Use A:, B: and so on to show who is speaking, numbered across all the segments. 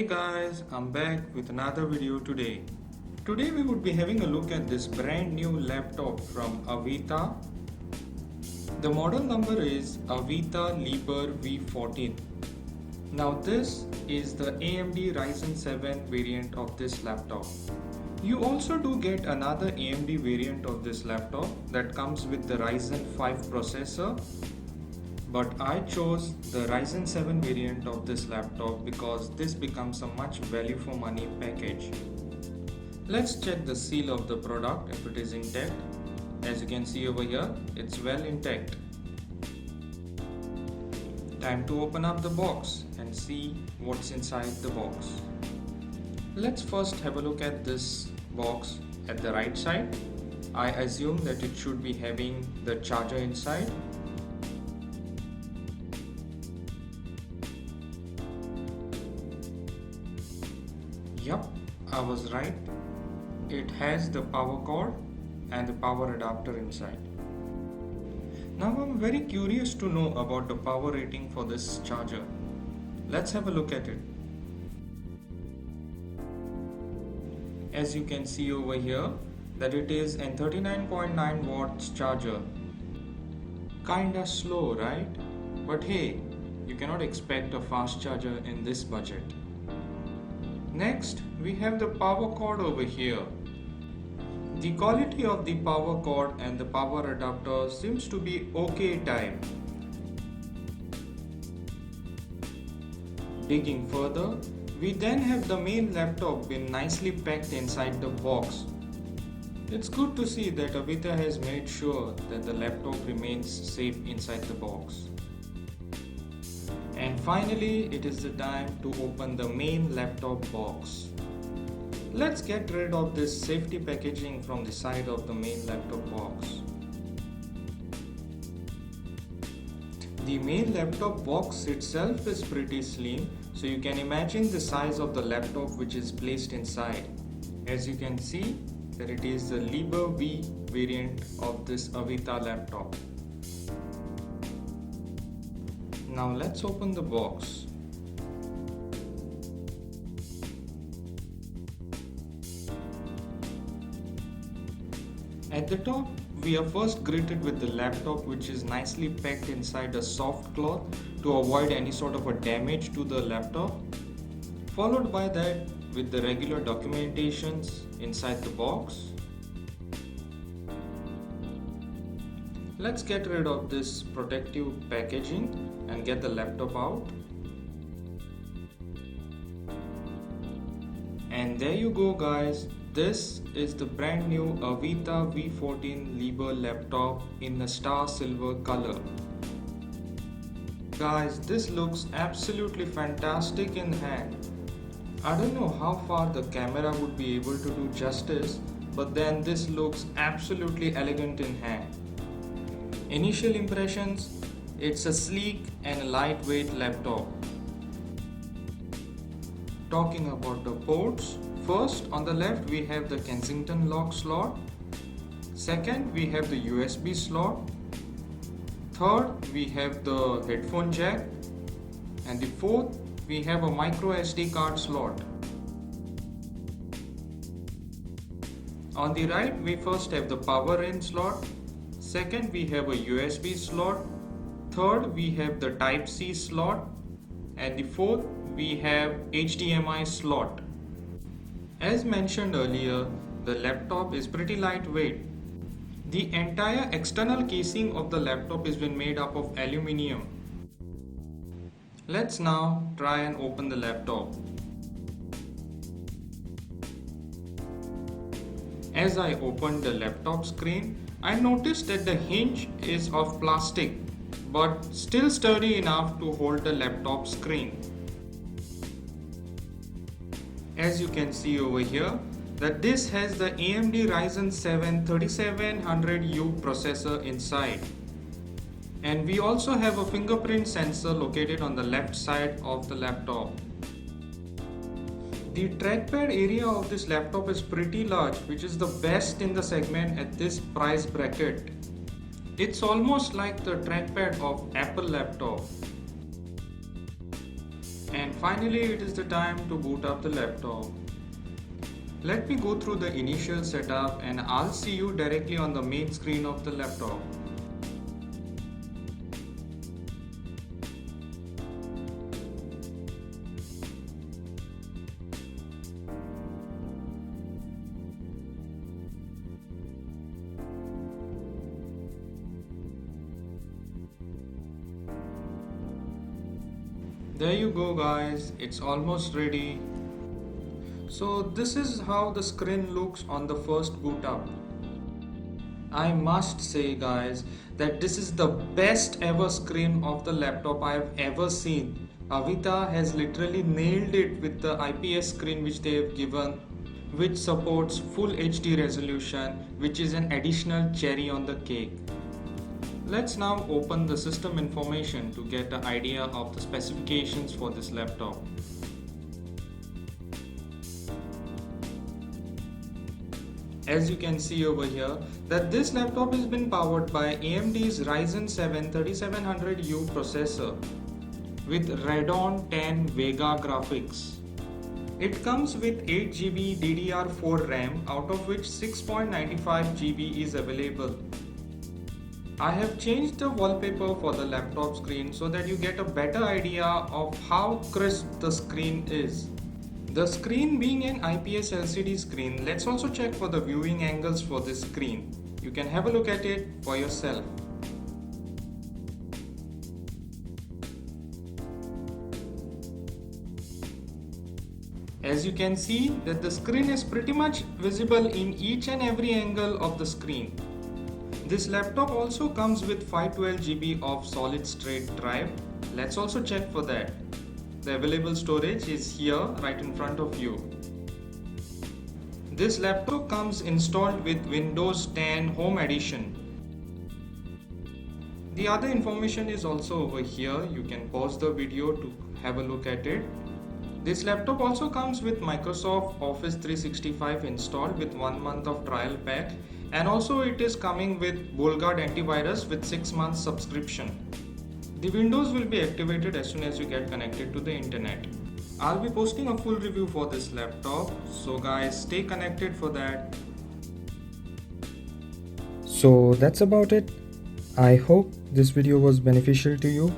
A: Hey guys, I'm back with another video today. Today we would be having a look at this brand new laptop from Avita. The model number is Avita Liber V14. Now this is the AMD Ryzen 7 variant of this laptop. You also do get another AMD variant of this laptop that comes with the Ryzen 5 processor. But I chose the Ryzen 7 variant of this laptop because this becomes a much value for money package. Let's check the seal of the product if it is intact. As you can see over here, it's well intact. Time to open up the box and see what's inside the box. Let's first have a look at this box at the right side. I assume that it should be having the charger inside. Yup, I was right. It has the power cord and the power adapter inside. Now I'm very curious to know about the power rating for this charger. Let's have a look at it. As you can see over here that it is a 39.9 watts charger. Kinda slow, right? But hey, you cannot expect a fast charger in this budget. Next, we have the power cord over here. The quality of the power cord and the power adapter seems to be okay type. Digging further, we then have the main laptop being nicely packed inside the box. It's good to see that Avita has made sure that the laptop remains safe inside the box. And finally, it is the time to open the main laptop box. Let's get rid of this safety packaging from the side of the main laptop box. The main laptop box itself is pretty slim, so you can imagine the size of the laptop which is placed inside. As you can see, that it is the Liber V variant of this Avita laptop. Now let's open the box. At the top, we are first greeted with the laptop which is nicely packed inside a soft cloth to avoid any sort of a damage to the laptop. Followed by that with the regular documentations inside the box. Let's get rid of this protective packaging and get the laptop out. And there you go guys, this is the brand new Avita V14 Liber laptop in the star silver color. Guys, this looks absolutely fantastic in hand. I don't know how far the camera would be able to do justice, but then this looks absolutely elegant in hand. Initial impressions, it's a sleek and lightweight laptop. Talking about the ports, first on the left we have the Kensington lock slot. Second we have the USB slot. Third we have the headphone jack. And the fourth we have a micro SD card slot. On the right we first have the power in slot. Second we have a USB slot. Third we have the Type-C slot. And the fourth we have HDMI slot. As mentioned earlier, the laptop is pretty lightweight. The entire external casing of the laptop has been made up of aluminium. Let's now try and open the laptop. As I opened the laptop screen, I noticed that the hinge is of plastic but still sturdy enough to hold the laptop screen. As you can see over here, that this has the AMD Ryzen 7 3700U processor inside. And we also have a fingerprint sensor located on the left side of the laptop. The trackpad area of this laptop is pretty large, which is the best in the segment at this price bracket. It's almost like the trackpad of Apple laptop. And finally it is the time to boot up the laptop. Let me go through the initial setup and I'll see you directly on the main screen of the laptop. There you go guys, it's almost ready. So this is how the screen looks on the first boot up. I must say guys that this is the best ever screen of the laptop I have ever seen. Avita has literally nailed it with the IPS screen which they have given, which supports full HD resolution, which is an additional cherry on the cake. Let's now open the system information to get an idea of the specifications for this laptop. As you can see over here, that this laptop has been powered by AMD's Ryzen 7 3700U processor with Radeon 10 Vega graphics. It comes with 8GB DDR4 RAM, out of which 6.95GB is available. I have changed the wallpaper for the laptop screen so that you get a better idea of how crisp the screen is. The screen being an IPS LCD screen, let's also check for the viewing angles for this screen. You can have a look at it for yourself. As you can see that the screen is pretty much visible in each and every angle of the screen. This laptop also comes with 512GB of solid state drive. Let's also check for that. The available storage is here right in front of you. This laptop comes installed with Windows 10 Home Edition. The other information is also over here. You can pause the video to have a look at it. This laptop also comes with Microsoft Office 365 installed with 1 month of trial pack, and also it is coming with BullGuard antivirus with 6 months subscription. The Windows will be activated as soon as you get connected to the internet. I'll be posting a full review for this laptop, so guys stay connected for that.
B: So that's about it. I hope this video was beneficial to you.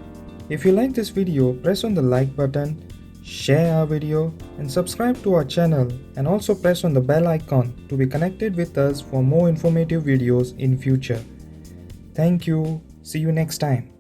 B: If you like this video, press on the like button, share our video and subscribe to our channel, and also press on the bell icon to be connected with us for more informative videos in future. Thank you. See you next time.